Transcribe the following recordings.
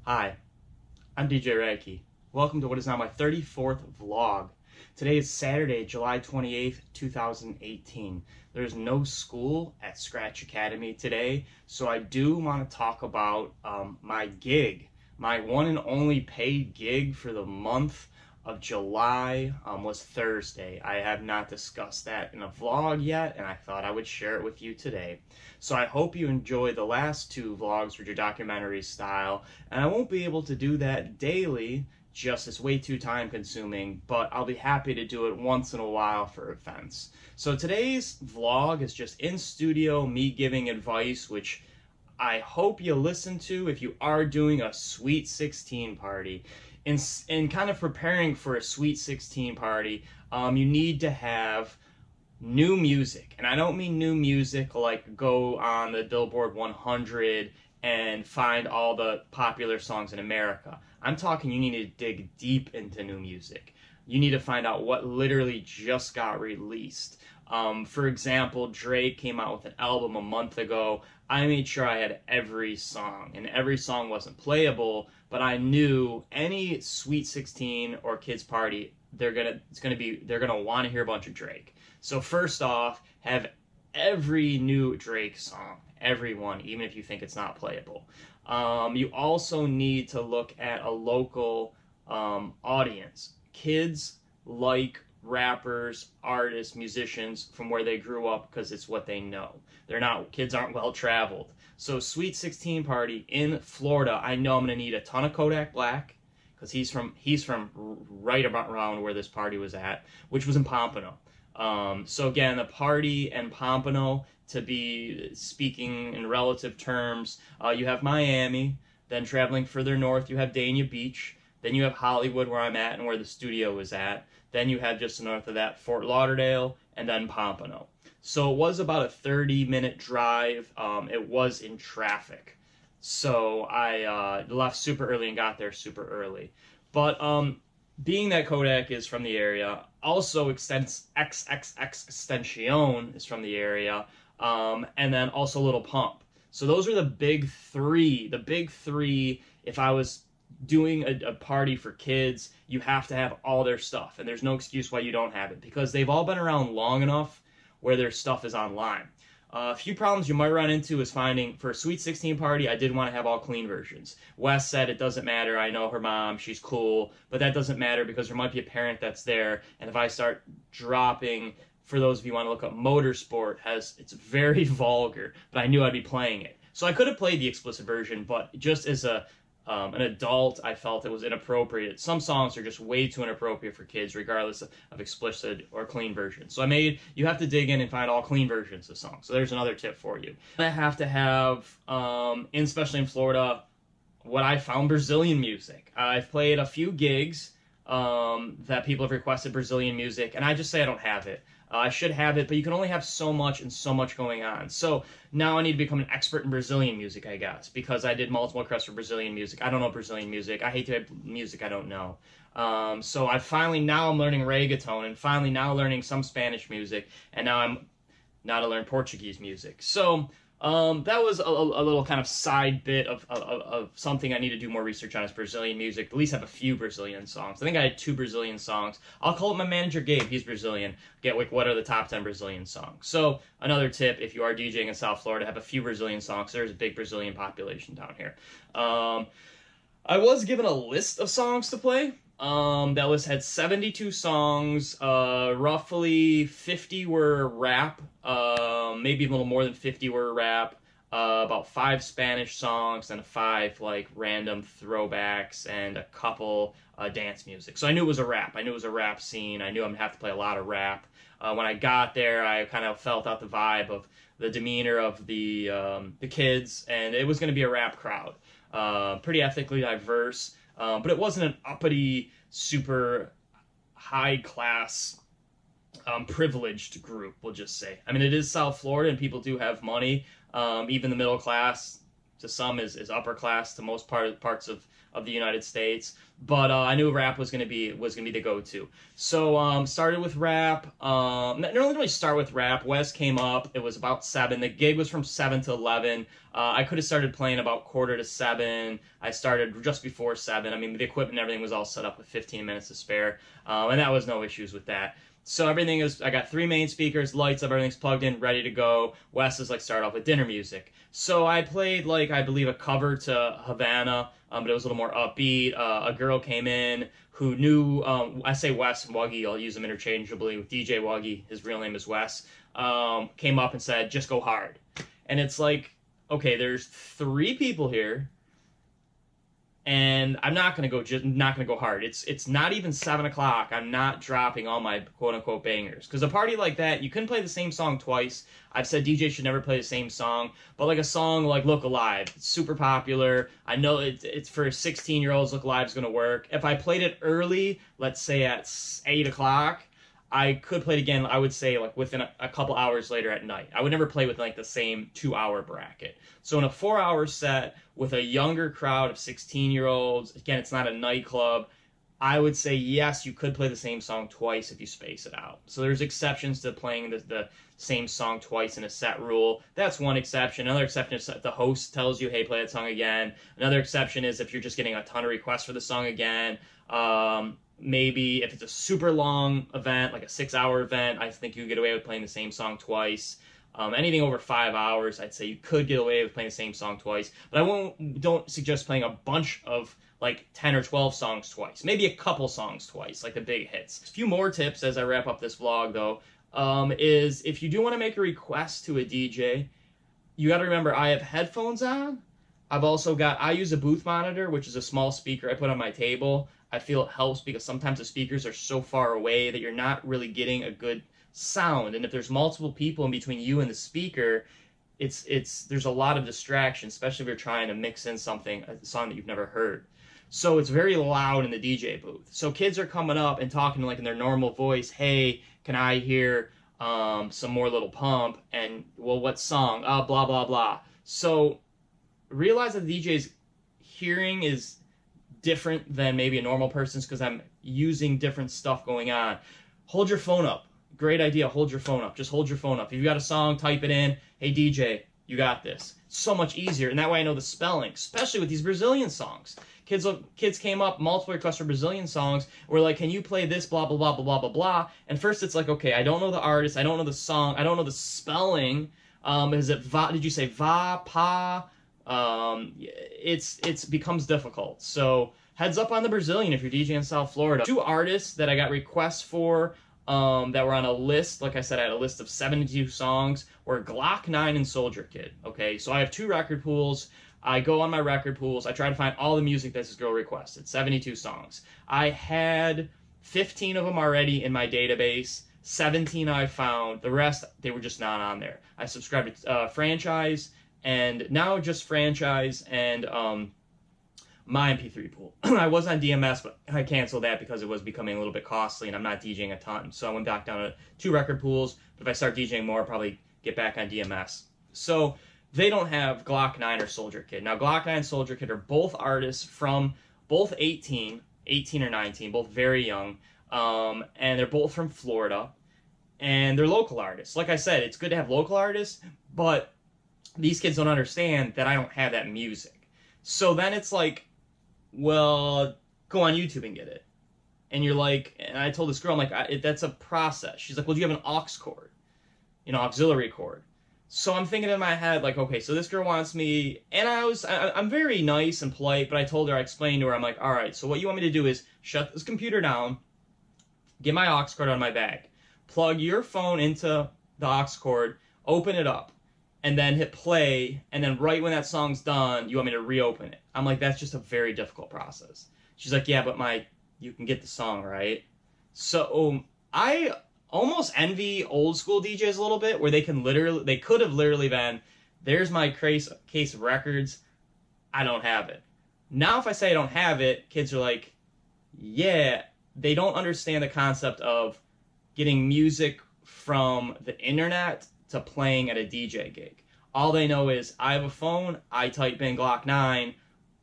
Hi, I'm DJ Rad Key. Welcome to what is now my 34th vlog. Today is Saturday, July 28th, 2018. There's no school at Scratch Academy today, so I do want to talk about my gig. My one and only paid gig for the month of July was Thursday. I have not discussed that in a vlog yet, and I thought I would share it with you today. So I hope you enjoy the last two vlogs, which are documentary style, and I won't be able to do that daily, just it's way too time consuming, but I'll be happy to do it once in a while for events. So today's vlog is just in studio, me giving advice, which I hope you listen to if you are doing a Sweet 16 party. In kind of preparing for a Sweet 16 party, you need to have new music. And I don't mean new music like go on the Billboard 100 and find all the popular songs in America. I'm talking you need to dig deep into new music. You need to find out what literally just got released. For example, Drake came out with an album a month ago. I made sure I had every song, and every song wasn't playable, but I knew any Sweet 16 or kids party, they're gonna want to hear a bunch of Drake. So first off, have every new Drake song, everyone, even if you think it's not playable. You also need to look at a local audience. Kids like rappers, artists, musicians from where they grew up because it's what they know. Kids aren't well traveled. So Sweet 16 party in Florida, I know I'm gonna need a ton of Kodak Black because he's from right about around where this party was at, which was in Pompano. So again, the party in Pompano, to be speaking in relative terms, you have Miami, then traveling further north, you have Dania Beach, then you have Hollywood where I'm at and where the studio is at, then you have just north of that Fort Lauderdale, and then Pompano. So it was about a 30-minute drive. It was in traffic. So I left super early and got there super early. But being that Kodak is from the area, also Extension is from the area, and then also Little Pump. So those are the big three. The big three, if I was doing a party for kids, you have to have all their stuff, and there's no excuse why you don't have it, because they've all been around long enough where their stuff is online. A few problems you might run into is finding, for a Sweet 16 party, I did want to have all clean versions. Wes said it doesn't matter, I know her mom, she's cool, but that doesn't matter because there might be a parent that's there, and if I start dropping, for those of you who want to look up Motorsport, it's very vulgar, but I knew I'd be playing it. So I could have played the explicit version, but just as an adult, I felt it was inappropriate. Some songs are just way too inappropriate for kids, regardless of explicit or clean versions. So you have to dig in and find all clean versions of songs. So there's another tip for you. I have to have, especially in Florida, what I found Brazilian music. I've played a few gigs that people have requested Brazilian music, and I just say I don't have it. I should have it, but you can only have so much and so much going on. So now I need to become an expert in Brazilian music, I guess, because I did multiple requests for Brazilian music. I don't know Brazilian music. I hate to have music I don't know. So now I'm learning reggaeton, and finally now learning some Spanish music, and now to learn Portuguese music. So that was a little kind of side bit of something I need to do more research on is Brazilian music. At least have a few Brazilian songs. I think I had 2 Brazilian songs. I'll call it my manager Gabe. He's Brazilian. Get like what are the top 10 Brazilian songs. So another tip, if you are DJing in South Florida, have a few Brazilian songs. There's a big Brazilian population down here. I was given a list of songs to play. That list had 72 songs, roughly 50 were rap, maybe a little more than 50 were rap, about 5 Spanish songs, and 5 like random throwbacks, and a couple dance music. So I knew it was a rap. I knew it was a rap scene. I knew I'm gonna have to play a lot of rap. When I got there, I kind of felt out the vibe of the demeanor of the kids, and it was gonna be a rap crowd. Pretty ethnically diverse. But it wasn't an uppity, super high-class, privileged group, we'll just say. I mean, it is South Florida, and people do have money. Even the middle class to some is upper class, to most parts of the United States. But I knew rap was gonna be the go-to. So started with rap. Not really start with rap. Wes came up. It was about 7. The gig was from 7 to 11. I could have started playing about 6:45. I started just before 7. I mean, the equipment and everything was all set up with 15 minutes to spare, and that was no issues with that. So everything is, I got 3 main speakers, lights up, everything's plugged in, ready to go. Wes is like, start off with dinner music. So I played, like, I believe a cover to Havana, but it was a little more upbeat. A girl came in who knew, I say Wes and Wuggy, I'll use them interchangeably with DJ Wuggy, his real name is Wes, came up and said, just go hard. And it's like, okay, there's 3 people here, and I'm not gonna go hard. It's not even 7 o'clock. I'm not dropping all my quote unquote bangers, because a party like that, you couldn't play the same song twice. I've said DJ should never play the same song, but like a song like Look Alive, it's super popular. I know it's for 16-year-olds. Look Alive is gonna work. If I played it early, let's say at 8 o'clock, I could play it again, I would say, like within a couple hours later at night. I would never play with like the same 2-hour bracket. So in a 4-hour set with a younger crowd of 16-year-olds, again, it's not a nightclub, I would say yes, you could play the same song twice if you space it out. So there's exceptions to playing the same song twice in a set rule. That's one exception. Another exception is the host tells you, hey, play that song again. Another exception is if you're just getting a ton of requests for the song again. Maybe if it's a super long event, like a 6-hour event, I think you get away with playing the same song twice. Anything over 5 hours, I'd say you could get away with playing the same song twice. But I don't suggest playing a bunch of like 10 or 12 songs twice. Maybe a couple songs twice, like the big hits. A few more tips as I wrap up this vlog, though, is if you do want to make a request to a DJ, you got to remember I have headphones on. I've also got, I use a booth monitor, which is a small speaker I put on my table. I feel it helps because sometimes the speakers are so far away that you're not really getting a good sound. And if there's multiple people in between you and the speaker, there's a lot of distraction, especially if you're trying to mix in a song that you've never heard. So it's very loud in the DJ booth. So kids are coming up and talking like in their normal voice, hey, can I hear some more Little Pump? And, well, what song? Blah, blah, blah. So realize that the DJ's hearing is different than maybe a normal person's because I'm using different stuff going on. Hold your phone up. Great idea. Hold your phone up. Just hold your phone up. If you've got a song, type it in. Hey, DJ, you got this. It's so much easier. And that way I know the spelling, especially with these Brazilian songs. Kids came up, multiple requests for Brazilian songs. We're like, can you play this, blah, blah, blah, blah, blah, blah, blah. And first it's like, okay, I don't know the artist. I don't know the song. I don't know the spelling. Is it va? Did you say va, pa? It becomes difficult. So heads up on the Brazilian if you're DJing in South Florida. 2 artists that I got requests for that were on a list, like I said, I had a list of 72 songs, were Glock 9 and Soldier Kid. Okay, so I have 2 record pools. I go on my record pools. I try to find all the music that this girl requested, 72 songs. I had 15 of them already in my database. 17 I found. The rest, they were just not on there. I subscribed to Franchise, and now just Franchise and my MP3 pool. I was on DMS, but I canceled that because it was becoming a little bit costly, and I'm not DJing a ton. So I went back down to 2 record pools, but if I start DJing more, I'll probably get back on DMS. So they don't have Glock 9 or Soldier Kid. Now, Glock 9 and Soldier Kid are both artists from both 18 or 19, both very young, and they're both from Florida, and they're local artists. Like I said, it's good to have local artists, but these kids don't understand that I don't have that music. So then it's like, well, go on YouTube and get it. And you're like, and I told this girl, I'm like, that's a process. She's like, well, do you have an aux cord? Auxiliary cord. So I'm thinking in my head, like, okay, so this girl wants me, and I'm very nice and polite, but I explained to her, I'm like, all right, so what you want me to do is shut this computer down, get my aux cord out of my bag, plug your phone into the aux cord, open it up, and then hit play, and then right when that song's done, you want me to reopen it. I'm like, that's just a very difficult process. She's like, yeah, but you can get the song, right? So I almost envy old school DJs a little bit, where they could have literally been, there's my case of records, I don't have it. Now if I say I don't have it, kids are like, yeah, they don't understand the concept of getting music from the internet to playing at a DJ gig. All they know is, I have a phone, I type in Glock 9,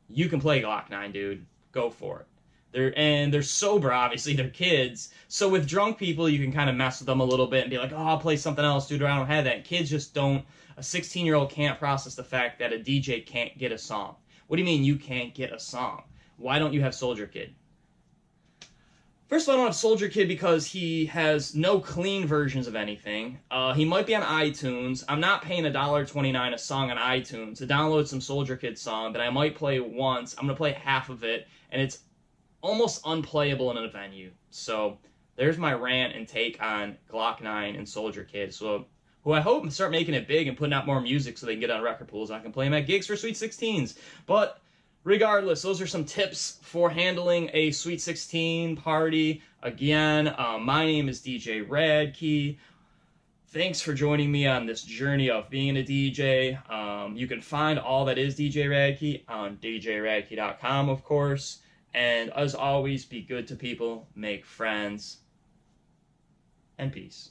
you can play Glock 9, dude. Go for it. They're sober, obviously, they're kids. So with drunk people, you can kind of mess with them a little bit and be like, oh, I'll play something else, dude, or I don't have that. Kids just don't. A 16-year-old can't process the fact that a DJ can't get a song. What do you mean you can't get a song? Why don't you have Soldier Kid? First of all, I don't have Soldier Kid because he has no clean versions of anything. He might be on iTunes. I'm not paying $1.29 a song on iTunes to download some Soldier Kid song that I might play once. I'm going to play half of it, and it's almost unplayable in a venue. So there's my rant and take on Glock 9 and Soldier Kid. So who I hope start making it big and putting out more music so they can get on record pools and I can play them at gigs for Sweet 16s. But regardless, those are some tips for handling a Sweet 16 party. Again, my name is DJ Rad Key. Thanks for joining me on this journey of being a DJ. You can find all that is DJ Rad Key on djradkey.com, of course. And as always, be good to people, make friends, and peace.